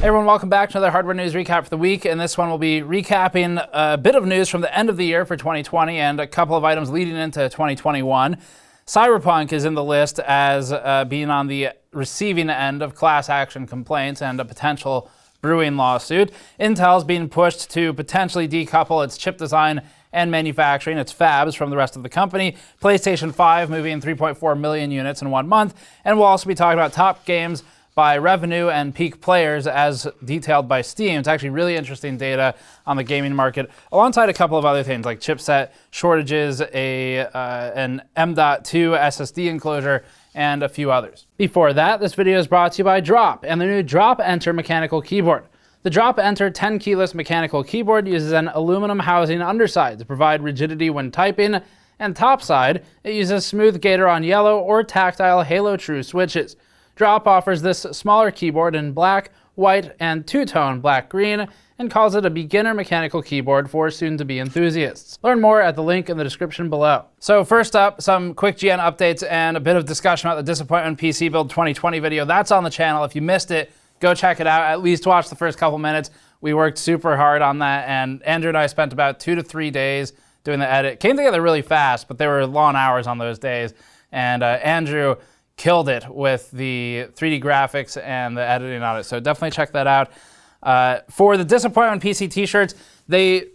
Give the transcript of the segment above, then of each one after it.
Hey everyone, welcome back to another hardware news recap for the week, and this one will be recapping a bit of news from the end of the year for 2020 and a couple of items leading into 2021. Cyberpunk is in the list as being on the receiving end of class action complaints and a potential brewing lawsuit. Intel's being pushed to potentially decouple its chip design and manufacturing, its Fabs, from the rest of the company. PlayStation 5 moving 3.4 million units in 1 month, and we'll also be talking about top games by revenue and peak players as detailed by Steam. It's actually really interesting data on the gaming market, alongside a couple of other things like chipset shortages, an M.2 SSD enclosure, and a few others. Before that, this video is brought to you by Drop and the new Drop Enter mechanical keyboard. The Drop Enter 10 keyless mechanical keyboard uses an aluminum housing underside to provide rigidity when typing, and topside, it uses smooth Gator-on yellow or tactile Halo True switches. Drop offers this smaller keyboard in black, white, and two-tone black-green, and calls it a beginner mechanical keyboard for soon-to-be enthusiasts. Learn more at the link in the description below. So first up, some quick GN updates and a bit of discussion about the Disappointment PC Build 2020 video. That's on the channel. If you missed it, go check it out. At least watch the first couple minutes. We worked super hard on that, and Andrew and I spent about 2 to 3 days doing the edit. Came together really fast, but there were long hours on those days, and Andrew killed it with the 3D graphics and the editing on it, so definitely check that out. For the Disappointment PC t-shirts, they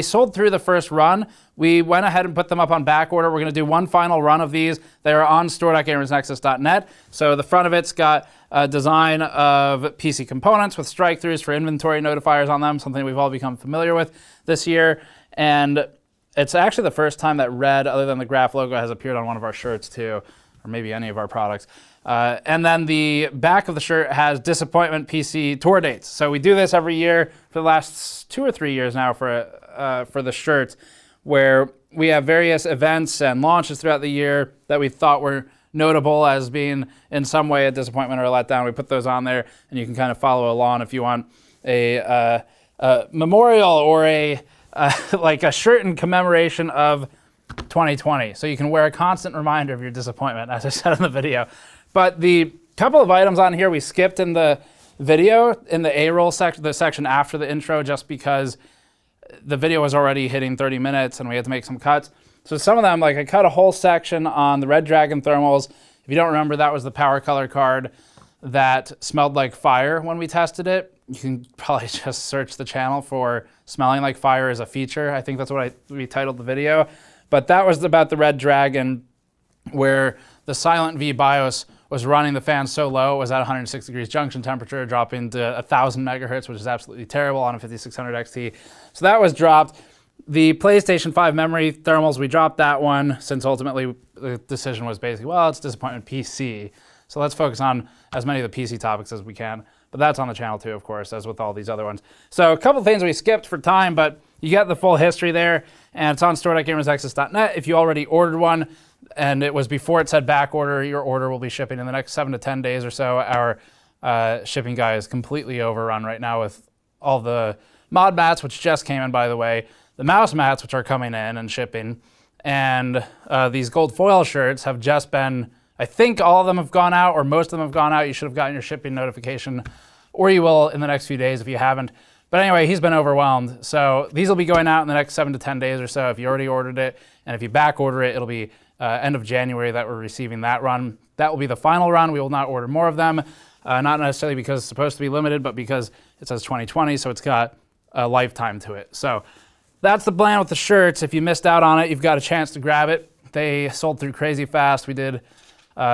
sold through the first run. We went ahead and put them up on back order. We're going to do one final run of these. They are on store.gamersnexus.net. So the front of it's got a design of PC components with strike-throughs for inventory notifiers on them, something we've all become familiar with this year. And it's actually the first time that red, other than the Graph logo, has appeared on one of our shirts too, or maybe any of our products. And then the back of the shirt has Disappointment PC tour dates. So we do this every year for the last 2 or 3 years now for the shirts, where we have various events and launches throughout the year that we thought were notable as being in some way a disappointment or a letdown. We put those on there, and you can kind of follow along if you want a memorial or like a shirt in commemoration of 2020, so you can wear a constant reminder of your disappointment, as I said in the video. But the couple of items on here we skipped in the video, in the A-roll section, the section after the intro, just because the video was already hitting 30 minutes and we had to make some cuts. So some of them, like I cut a whole section on the Red Dragon thermals. If you don't remember, that was the power color card that smelled like fire when we tested it. You can probably just search the channel for smelling like fire as a feature. I think that's what we titled the video. But that was about the Red Dragon, where the Silent V BIOS was running the fan so low, it was at 106 degrees junction temperature, dropping to 1,000 megahertz, which is absolutely terrible on a 5600 XT. So that was dropped. The PlayStation 5 memory thermals, we dropped that one, since ultimately the decision was basically, well, it's Disappointment PC. So let's focus on as many of the PC topics as we can. But that's on the channel too, of course, as with all these other ones. So a couple things we skipped for time, but you get the full history there, and it's on store.gamersnexus.net. If you already ordered one, and it was before it said back order, your order will be shipping in the next 7 to 10 days or so. Our shipping guy is completely overrun right now with all the mod mats, which just came in, by the way, the mouse mats, which are coming in and shipping, and these gold foil shirts have just been, I think all of them have gone out, or most of them have gone out. You should have gotten your shipping notification, or you will in the next few days if you haven't. But anyway, he's been overwhelmed. So these will be going out in the next 7 to 10 days or so if you already ordered it. And if you back order it, it'll be end of January that we're receiving that run. That will be the final run. We will not order more of them. Not necessarily because it's supposed to be limited, but because it says 2020, so it's got a lifetime to it. So that's the plan with the shirts. If you missed out on it, you've got a chance to grab it. They sold through crazy fast. We did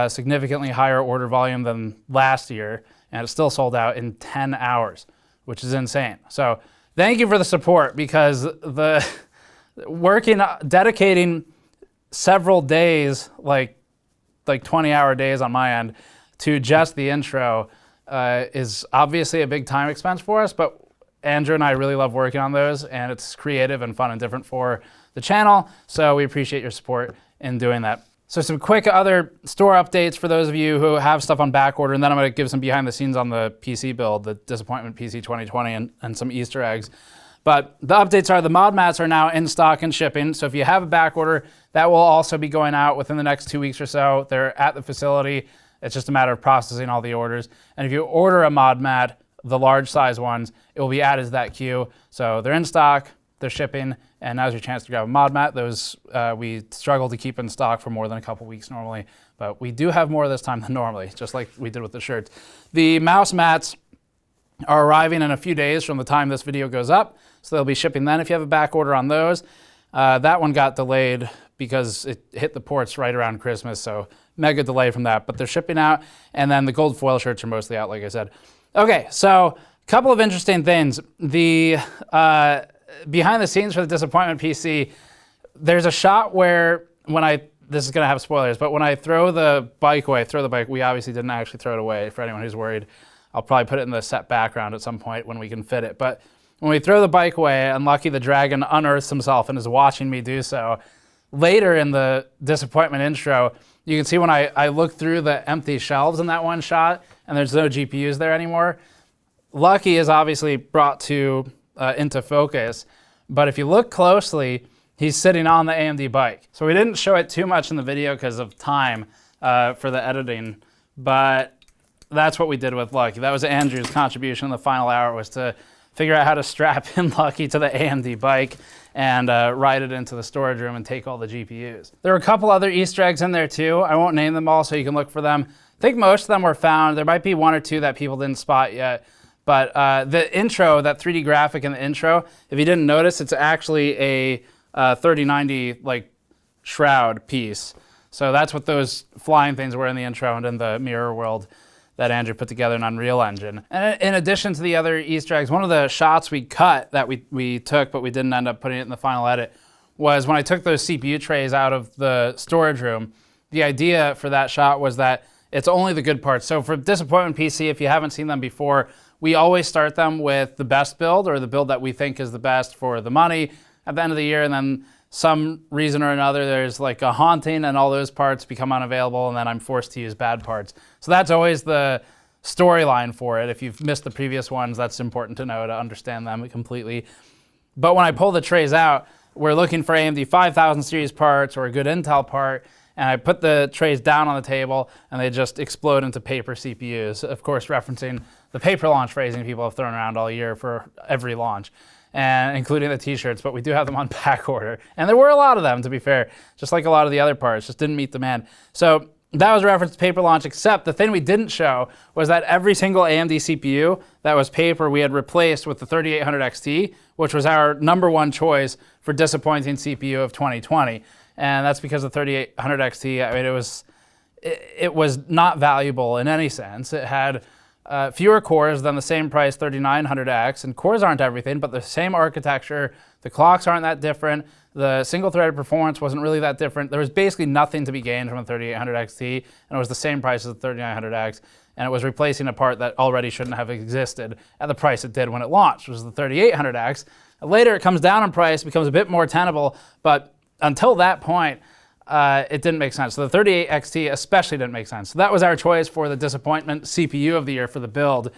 significantly higher order volume than last year, and it still sold out in 10 hours, which is insane. So thank you for the support, because the dedicating several days, like 20-hour days on my end, to just the intro is obviously a big time expense for us, but Andrew and I really love working on those, and it's creative and fun and different for the channel, so we appreciate your support in doing that. So some quick other store updates for those of you who have stuff on back order, and then I'm going to give some behind the scenes on the PC build, the Disappointment PC 2020, and some Easter eggs. But the updates are the mod mats are now in stock and shipping. So if you have a back order, that will also be going out within the next 2 weeks or so. They're at the facility. It's just a matter of processing all the orders. And if you order a mod mat the large size ones, it will be added to that queue. So they're in stock, they're shipping, and now's your chance to grab a mod mat. Those we struggle to keep in stock for more than a couple weeks normally, but we do have more this time than normally, just like we did with the shirts. The mouse mats are arriving in a few days from the time this video goes up, so they'll be shipping then if you have a back order on those. That one got delayed because it hit the ports right around Christmas, so mega delay from that, but they're shipping out, and then the gold foil shirts are mostly out, like I said. Okay, so a couple of interesting things. The behind the scenes for the Disappointment PC, there's a shot where this is gonna have spoilers, but when I throw the bike away, we obviously didn't actually throw it away for anyone who's worried. I'll probably put it in the set background at some point when we can fit it. But when we throw the bike away, and Lucky the Dragon unearths himself and is watching me do so, later in the Disappointment intro, you can see when I look through the empty shelves in that one shot, and there's no GPUs there anymore, Lucky is obviously brought into focus, but if you look closely, he's sitting on the AMD bike. So we didn't show it too much in the video because of time for the editing, but that's what we did with Lucky. That was Andrew's contribution in the final hour, was to figure out how to strap in Lucky to the AMD bike and ride it into the storage room and take all the GPUs. There were a couple other Easter eggs in there too. I won't name them all so you can look for them. I think most of them were found. There might be one or two that people didn't spot yet. But the intro, that 3D graphic in the intro, if you didn't notice, it's actually a 3090 like shroud piece. So that's what those flying things were in the intro and in the mirror world that Andrew put together in Unreal Engine. And in addition to the other Easter eggs, one of the shots we cut that we took, but we didn't end up putting it in the final edit, was when I took those CPU trays out of the storage room. The idea for that shot was that it's only the good parts. So for Disappointment PC, if you haven't seen them before, we always start them with the best build, or the build that we think is the best for the money at the end of the year, and then some reason or another there's like a haunting and all those parts become unavailable, and then I'm forced to use bad parts. So that's always the storyline for it. If you've missed the previous ones, that's important to know to understand them completely. But when I pull the trays out, we're looking for AMD 5000 series parts or a good Intel part, and I put the trays down on the table and they just explode into paper CPUs, of course referencing the paper launch phrasing people have thrown around all year for every launch, and including the t-shirts, but we do have them on back order. And there were a lot of them, to be fair, just like a lot of the other parts, just didn't meet demand. So that was a reference to paper launch, except the thing we didn't show was that every single AMD CPU that was paper we had replaced with the 3800 XT, which was our #1 choice for disappointing CPU of 2020. And that's because the 3800 XT, I mean, it was not valuable in any sense. It had fewer cores than the same price 3900X, and cores aren't everything, but the same architecture, the clocks aren't that different, the single-threaded performance wasn't really that different. There was basically nothing to be gained from a 3800 XT, and it was the same price as the 3900X, and it was replacing a part that already shouldn't have existed at the price it did when it launched, which was the 3800X. Later it comes down in price, becomes a bit more tenable, but until that point, it didn't make sense. So the 38 XT especially didn't make sense. So that was our choice for the Disappointment CPU of the year for the build.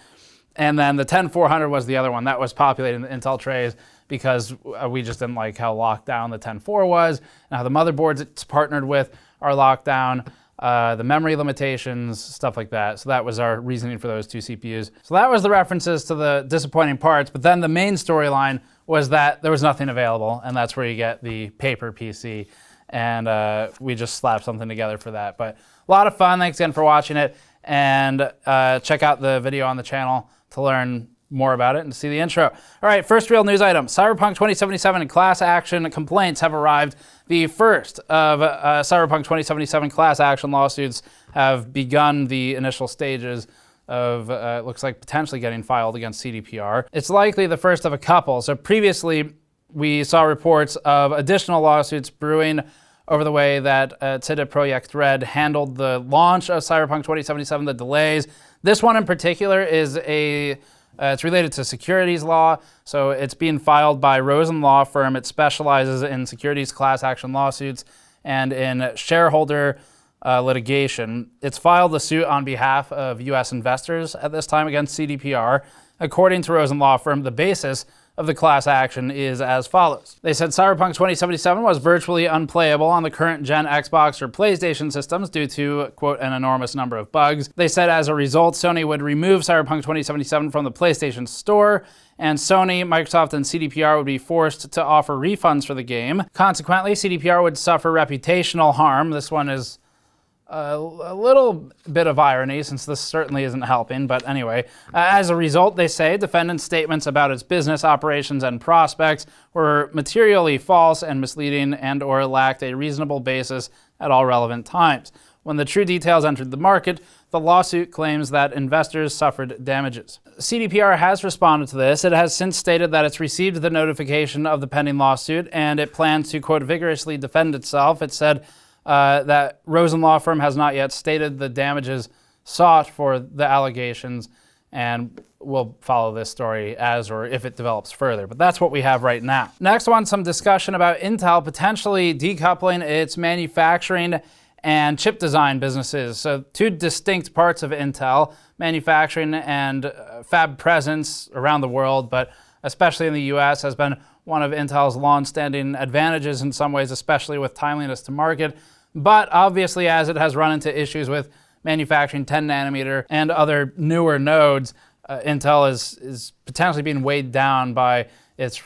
And then the 10400 was the other one. That was populating the Intel trays because we just didn't like how locked down the 104 was and how the motherboards it's partnered with are locked down, the memory limitations, stuff like that. So that was our reasoning for those two CPUs. So that was the references to the disappointing parts. But then the main storyline was that there was nothing available, and that's where you get the paper PC. And we just slapped something together for that. But a lot of fun. Thanks again for watching it. And check out the video on the channel to learn more about it and to see the intro. All right, first real news item. Cyberpunk 2077 and class action complaints have arrived. The first of Cyberpunk 2077 class action lawsuits have begun the initial stages of, looks like potentially getting filed against CDPR. It's likely the first of a couple. So previously, we saw reports of additional lawsuits brewing over the way that CD Projekt Red handled the launch of Cyberpunk 2077, the delays. This one in particular is it's related to securities law, so it's being filed by Rosen Law Firm. It specializes in securities class action lawsuits and in shareholder litigation. It's filed a suit on behalf of U.S. investors at this time against CDPR. According to Rosen Law Firm, the basis of the class action is as follows. They said Cyberpunk 2077 was virtually unplayable on the current gen Xbox or PlayStation systems due to, quote, an enormous number of bugs. They said as a result, Sony would remove Cyberpunk 2077 from the PlayStation Store, and Sony, Microsoft, and CDPR would be forced to offer refunds for the game. Consequently, CDPR would suffer reputational harm. This one is a little bit of irony, since this certainly isn't helping, but anyway. As a result, they say, defendant's statements about its business operations and prospects were materially false and misleading and/or lacked a reasonable basis at all relevant times. When the true details entered the market, the lawsuit claims that investors suffered damages. CDPR has responded to this. It has since stated that it's received the notification of the pending lawsuit and it plans to, quote, vigorously defend itself. It said that Rosen Law Firm has not yet stated the damages sought for the allegations, and we'll follow this story as or if it develops further. But that's what we have right now. Next one, some discussion about Intel potentially decoupling its manufacturing and chip design businesses. So two distinct parts of Intel, manufacturing and fab presence around the world, but especially in the US, has been one of Intel's long-standing advantages in some ways, especially with timeliness to market. But obviously, as it has run into issues with manufacturing 10 nanometer and other newer nodes, Intel is potentially being weighed down by its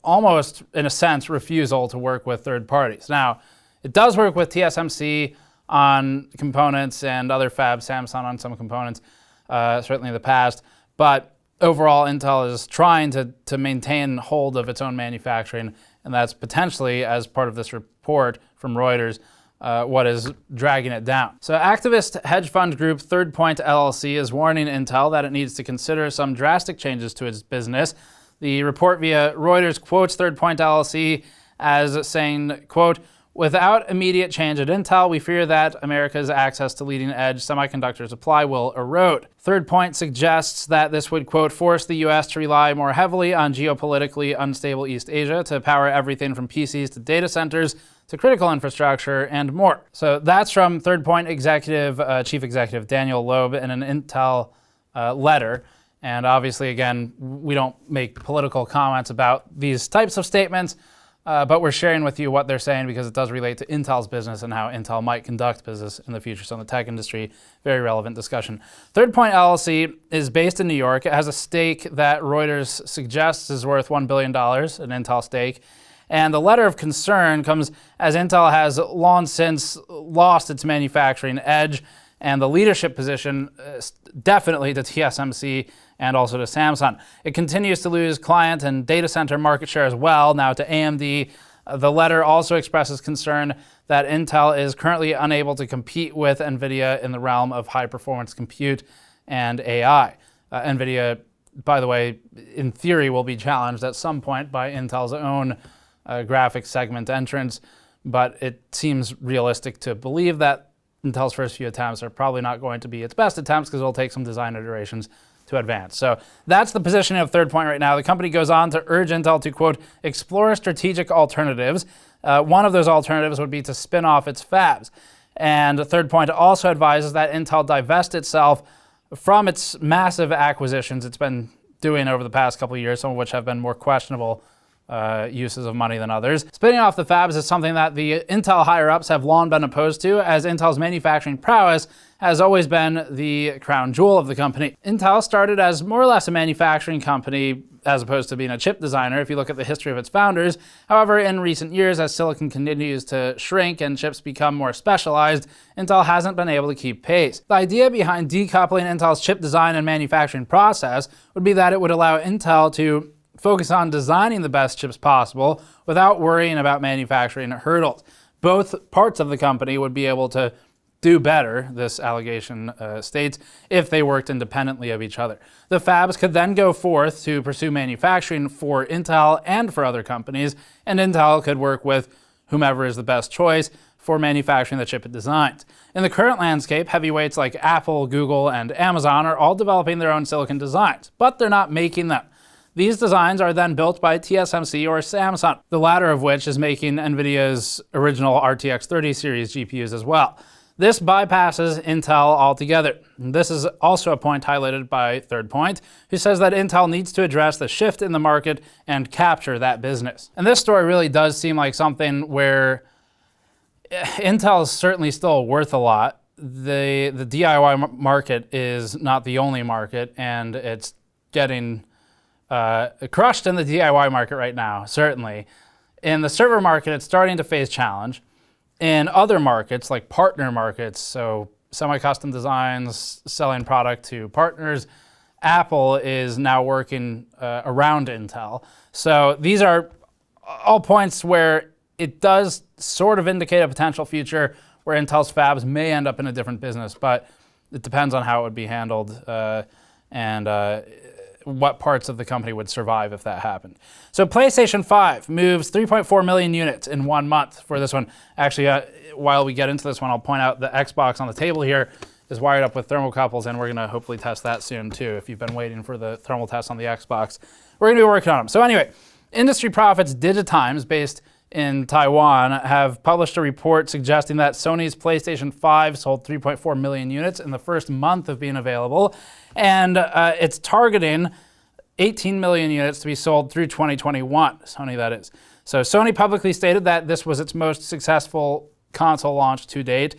almost, in a sense, refusal to work with third parties. Now, it does work with TSMC on components and other fabs, Samsung on some components, certainly in the past. But overall, Intel is trying to maintain hold of its own manufacturing, and that's potentially, as part of this report from Reuters, what is dragging it down. So activist hedge fund group Third Point LLC is warning Intel that it needs to consider some drastic changes to its business. The report via Reuters quotes Third Point LLC as saying, quote, without immediate change at Intel, we fear that America's access to leading-edge semiconductor supply will erode. Third Point suggests that this would, quote, force the U.S. to rely more heavily on geopolitically unstable East Asia to power everything from PCs to data centers to critical infrastructure and more. So that's from Third Point Chief Executive Daniel Loeb in an Intel letter. And obviously, again, we don't make political comments about these types of statements, but we're sharing with you what they're saying because it does relate to Intel's business and how Intel might conduct business in the future. So in the tech industry, very relevant discussion. Third Point LLC is based in New York. It has a stake that Reuters suggests is worth $1 billion, an Intel stake. And the letter of concern comes as Intel has long since lost its manufacturing edge and the leadership position definitely to TSMC and also to Samsung. It continues to lose client and data center market share as well, now to AMD. The letter also expresses concern that Intel is currently unable to compete with NVIDIA in the realm of high-performance compute and AI. NVIDIA, by the way, in theory will be challenged at some point by Intel's own graphics segment entrance, but it seems realistic to believe that Intel's first few attempts are probably not going to be its best attempts because it'll take some design iterations to advance. So that's the positioning of Third Point right now. The company goes on to urge Intel to, quote, explore strategic alternatives. One of those alternatives would be to spin off its fabs. And Third Point also advises that Intel divest itself from its massive acquisitions it's been doing over the past couple of years, some of which have been more questionable uses of money than others. Spinning off the fabs is something that the Intel higher-ups have long been opposed to, as Intel's manufacturing prowess has always been the crown jewel of the company. Intel started as more or less a manufacturing company as opposed to being a chip designer, if you look at the history of its founders. However, in recent years, as silicon continues to shrink and chips become more specialized, Intel hasn't been able to keep pace. The idea behind decoupling Intel's chip design and manufacturing process would be that it would allow Intel to focus on designing the best chips possible without worrying about manufacturing hurdles. Both parts of the company would be able to do better, this allegation states, if they worked independently of each other. The fabs could then go forth to pursue manufacturing for Intel and for other companies, and Intel could work with whomever is the best choice for manufacturing the chip it designs. In the current landscape, heavyweights like Apple, Google, and Amazon are all developing their own silicon designs, but they're not making them. These designs are then built by TSMC or Samsung, the latter of which is making NVIDIA's original RTX 30 series GPUs as well. This bypasses Intel altogether. This is also a point highlighted by Third Point, who says that Intel needs to address the shift in the market and capture that business. And this story really does seem like something where Intel is certainly still worth a lot. The DIY market is not the only market, and it's getting crushed in the DIY market right now, certainly. In the server market, it's starting to face challenge. In other markets, like partner markets, so semi-custom designs, selling product to partners, Apple is now working around Intel. So these are all points where it does sort of indicate a potential future where Intel's fabs may end up in a different business, but it depends on how it would be handled and what parts of the company would survive if that happened. So PlayStation 5 moves 3.4 million units in 1 month for this one. Actually, while we get into this one, I'll point out the Xbox on the table here is wired up with thermocouples, and we're going to hopefully test that soon too. If you've been waiting for the thermal test on the Xbox, we're going to be working on them. So anyway, Industry Profits Digitimes, based in Taiwan, have published a report suggesting that Sony's PlayStation 5 sold 3.4 million units in the first month of being available, and it's targeting 18 million units to be sold through 2021, Sony that is. So Sony publicly stated that this was its most successful console launch to date,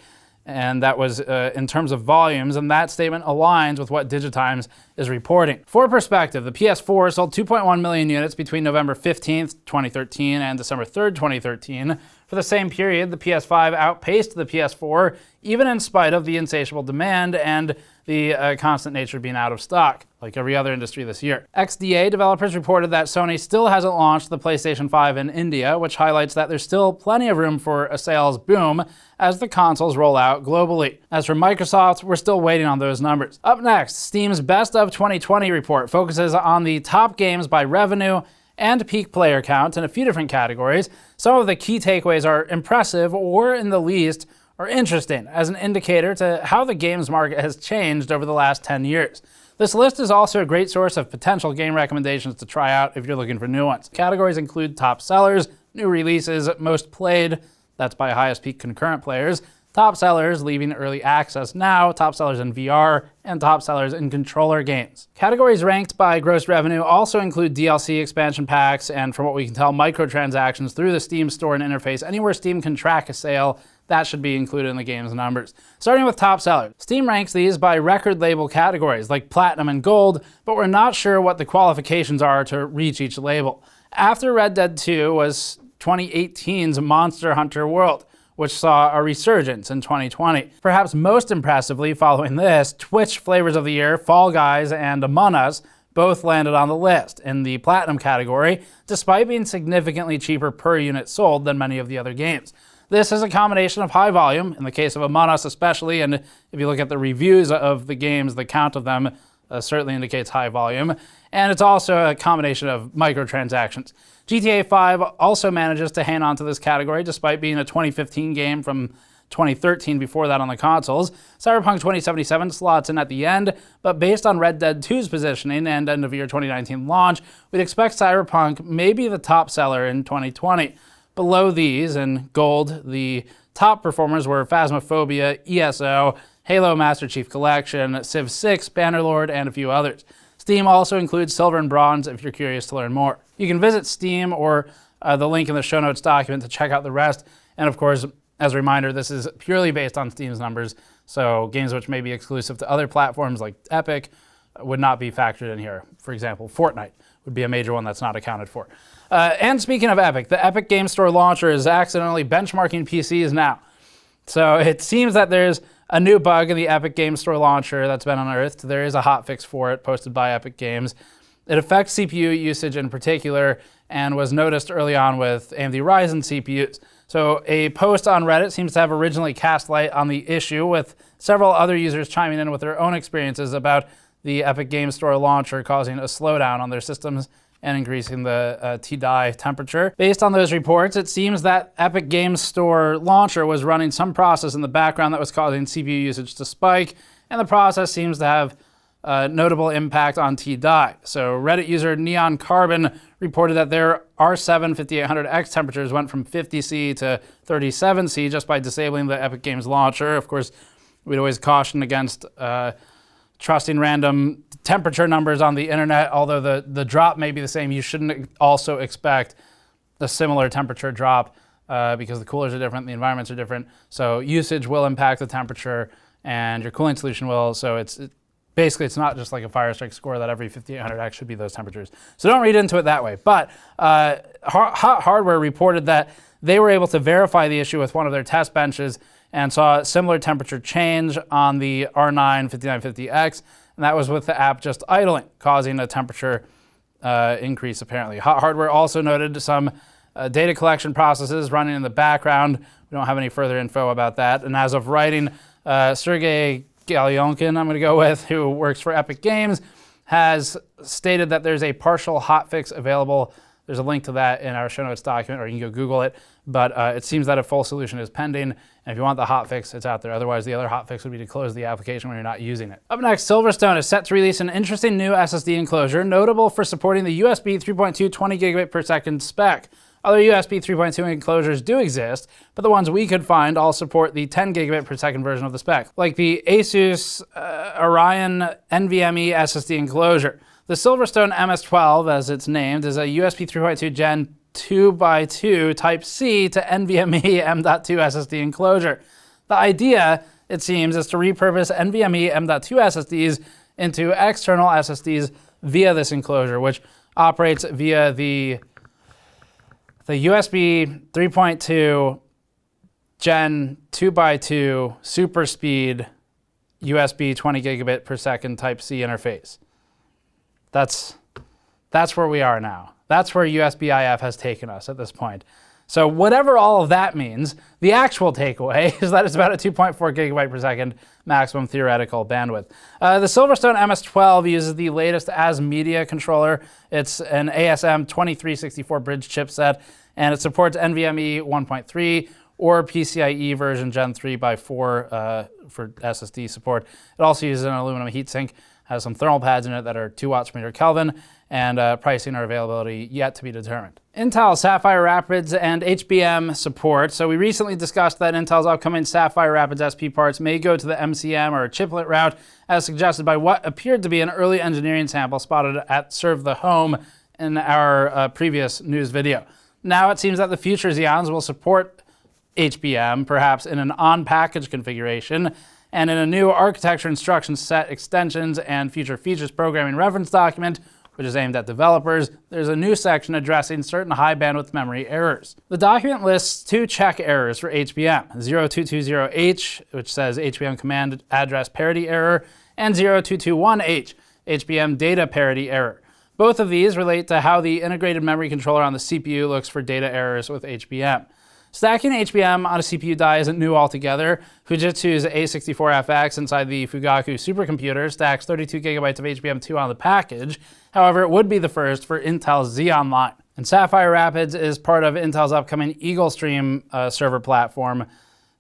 and that was in terms of volumes, and that statement aligns with what Digitimes is reporting. For perspective, the PS4 sold 2.1 million units between November 15th, 2013 and December 3rd, 2013. For the same period, the PS5 outpaced the PS4, even in spite of the insatiable demand and the constant nature of being out of stock, like every other industry this year. XDA developers reported that Sony still hasn't launched the PlayStation 5 in India, which highlights that there's still plenty of room for a sales boom as the consoles roll out globally. As for Microsoft, we're still waiting on those numbers. Up next, Steam's Best of 2020 report focuses on the top games by revenue and peak player count in a few different categories. Some of the key takeaways are impressive or, in the least, are interesting as an indicator to how the games market has changed over the last 10 years. This list is also a great source of potential game recommendations to try out if you're looking for new ones. Categories include top sellers, new releases, most played, that's by highest peak concurrent players, top sellers leaving early access now, top sellers in VR, and top sellers in controller games. Categories ranked by gross revenue also include DLC expansion packs and, from what we can tell, microtransactions through the Steam store and interface. Anywhere Steam can track a sale, that should be included in the game's numbers. Starting with top sellers. Steam ranks these by record label categories like Platinum and Gold, but we're not sure what the qualifications are to reach each label. After Red Dead 2 was 2018's Monster Hunter World, which saw a resurgence in 2020. Perhaps most impressively following this, Twitch Flavors of the Year, Fall Guys, and Among Us both landed on the list in the Platinum category, despite being significantly cheaper per unit sold than many of the other games. This is a combination of high volume, in the case of Among Us especially, and if you look at the reviews of the games, the count of them certainly indicates high volume, and it's also a combination of microtransactions. GTA 5 also manages to hang on to this category despite being a 2015 game from 2013 before that on the consoles. Cyberpunk 2077 slots in at the end, but based on Red Dead 2's positioning and end of year 2019 launch, we'd expect Cyberpunk may be the top seller in 2020. Below these, in gold, the top performers were Phasmophobia, ESO, Halo Master Chief Collection, Civ 6, Bannerlord, and a few others. Steam also includes silver and bronze if you're curious to learn more. You can visit Steam or the link in the show notes document to check out the rest. And of course, as a reminder, this is purely based on Steam's numbers, so games which may be exclusive to other platforms like Epic would not be factored in here. For example, Fortnite would be a major one that's not accounted for. And speaking of Epic, the Epic Game Store launcher is accidentally benchmarking PCs now. So it seems that there's a new bug in the Epic Game Store launcher that's been unearthed. There is a hotfix for it posted by Epic Games. It affects CPU usage in particular and was noticed early on with AMD Ryzen CPUs. So a post on Reddit seems to have originally cast light on the issue, with several other users chiming in with their own experiences about the Epic Game Store launcher causing a slowdown on their systems and increasing the T-die temperature. Based on those reports, it seems that Epic Game Store launcher was running some process in the background that was causing CPU usage to spike, and the process seems to have notable impact on T-die. So Reddit user Neon Carbon reported that their R7 5800X temperatures went from 50C to 37C just by disabling the Epic Games launcher. Of course, we'd always caution against trusting random temperature numbers on the internet. Although the drop may be the same, you shouldn't also expect a similar temperature drop because the coolers are different, the environments are different. So usage will impact the temperature and your cooling solution will. So basically it's not just like a Firestrike score that every 5800X should be those temperatures. So don't read into it that way. But Hot Hardware reported that they were able to verify the issue with one of their test benches and saw a similar temperature change on the R9 5950X, and that was with the app just idling, causing a temperature increase apparently. Hot Hardware also noted some data collection processes running in the background. We don't have any further info about that. And as of writing, Sergey Galyonkin, I'm going to go with, who works for Epic Games, has stated that there's a partial hotfix available. There's a link to that in our show notes document, or you can go Google it. But it seems that a full solution is pending. And if you want the hotfix, it's out there. Otherwise, the other hotfix would be to close the application when you're not using it. Up next, Silverstone is set to release an interesting new SSD enclosure, notable for supporting the USB 3.2 20 gigabit per second spec. Other USB 3.2 enclosures do exist, but the ones we could find all support the 10 gigabit per second version of the spec, like the Asus Orion NVMe SSD enclosure. The Silverstone MS12, as it's named, is a USB 3.2 Gen 2x2 Type-C to NVMe M.2 SSD enclosure. The idea, it seems, is to repurpose NVMe M.2 SSDs into external SSDs via this enclosure, which operates via the USB 3.2 Gen 2x2 SuperSpeed USB 20 gigabit per second Type-C interface. That's where we are now. That's where USB-IF has taken us at this point. So whatever all of that means, the actual takeaway is that it's about a 2.4 gigabyte per second maximum theoretical bandwidth. The Silverstone MS12 uses the latest AS Media controller. It's an ASM 2364 bridge chipset, and it supports NVMe 1.3 or PCIe version Gen 3x4 for SSD support. It also uses an aluminum heatsink, has some thermal pads in it that are 2 watts per meter Kelvin, and pricing or availability yet to be determined. Intel Sapphire Rapids and HBM support. So we recently discussed that Intel's upcoming Sapphire Rapids SP parts may go to the MCM or chiplet route, as suggested by what appeared to be an early engineering sample spotted at Serve the Home in our previous news video. Now it seems that the future Xeons will support HBM, perhaps in an on-package configuration, and in a new architecture instruction set extensions and future features programming reference document, which is aimed at developers, there's a new section addressing certain high bandwidth memory errors. The document lists 2 check errors for HBM, 0220H, which says HBM command address parity error, and 0221H, HBM data parity error. Both of these relate to how the integrated memory controller on the CPU looks for data errors with HBM. Stacking HBM on a CPU die isn't new altogether. Fujitsu's A64FX inside the Fugaku supercomputer stacks 32 gigabytes of HBM2 on the package. However, it would be the first for Intel's Xeon line. And Sapphire Rapids is part of Intel's upcoming Eagle Stream server platform.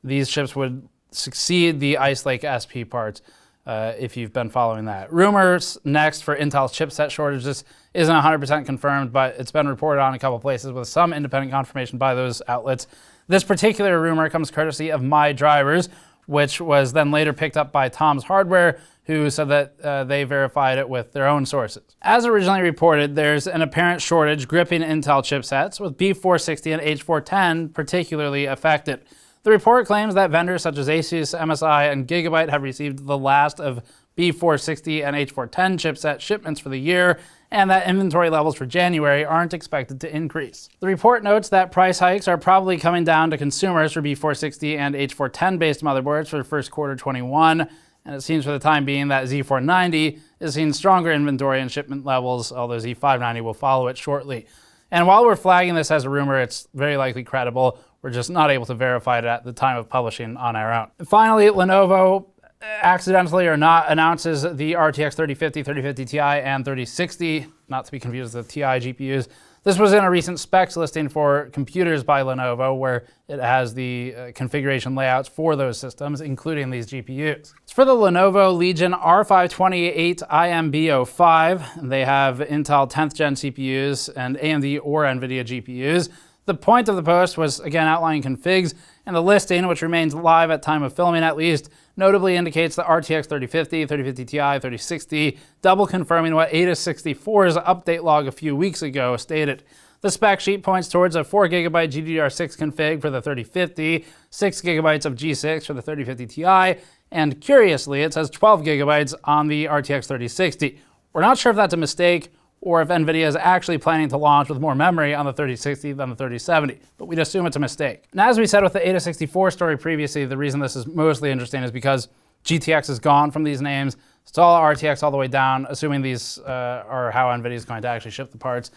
These chips would succeed the Ice Lake SP parts if you've been following that. Rumors next for Intel's chipset shortage. This isn't 100% confirmed, but it's been reported on a couple places with some independent confirmation by those outlets. This particular rumor comes courtesy of My Drivers, which was then later picked up by Tom's Hardware, who said that they verified it with their own sources. As originally reported, there's an apparent shortage gripping Intel chipsets, with B460 and H410 particularly affected. The report claims that vendors such as Asus, MSI, and Gigabyte have received the last of B460 and H410 chipset shipments for the year, and that inventory levels for January aren't expected to increase. The report notes that price hikes are probably coming down to consumers for B460 and H410 based motherboards for the first quarter 21, and it seems for the time being that Z490 is seeing stronger inventory and shipment levels, although Z590 will follow it shortly. And while we're flagging this as a rumor, it's very likely credible. We're just not able to verify it at the time of publishing on our own. Finally, Lenovo, accidentally or not, announces the RTX 3050, 3050 Ti, and 3060, not to be confused with the Ti GPUs. This was in a recent specs listing for computers by Lenovo, where it has the configuration layouts for those systems, including these GPUs. It's for the Lenovo Legion R528 IMB05. They have Intel 10th gen CPUs and AMD or NVIDIA GPUs. The point of the post was, again, outlining configs, and the listing, which remains live at time of filming at least, notably indicates the RTX 3050, 3050 Ti, 3060, double confirming what Ada64's update log a few weeks ago stated. The spec sheet points towards a 4GB GDDR6 config for the 3050, 6GB of G6 for the 3050 Ti, and curiously, it says 12GB on the RTX 3060. We're not sure if that's a mistake or if NVIDIA is actually planning to launch with more memory on the 3060 than the 3070, but we'd assume it's a mistake. And as we said with the Ada64 story previously, the reason this is mostly interesting is because GTX is gone from these names. It's all RTX all the way down, assuming these are how NVIDIA is going to actually ship the parts.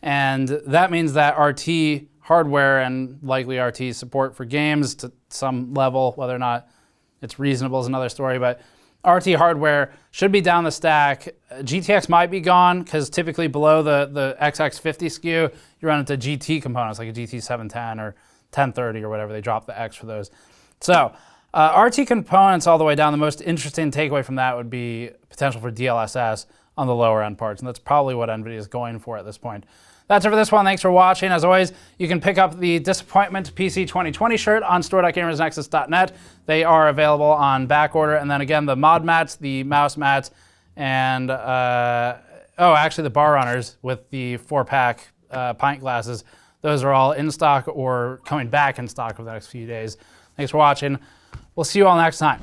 And that means that RT hardware and likely RT support for games to some level, whether or not it's reasonable is another story, but RT hardware should be down the stack. GTX might be gone because typically below the XX50 SKU, you run into GT components like a GT 710 or 1030 or whatever. They drop the X for those. So RT components all the way down, the most interesting takeaway from that would be potential for DLSS on the lower end parts. And that's probably what NVIDIA is going for at this point. That's it for this one. Thanks for watching. As always, you can pick up the Disappointment PC 2020 shirt on store.gamersnexus.net. They are available on back order. And then again, the mod mats, the mouse mats, and actually the bar runners with the 4-pack pint glasses. Those are all in stock or coming back in stock over the next few days. Thanks for watching. We'll see you all next time.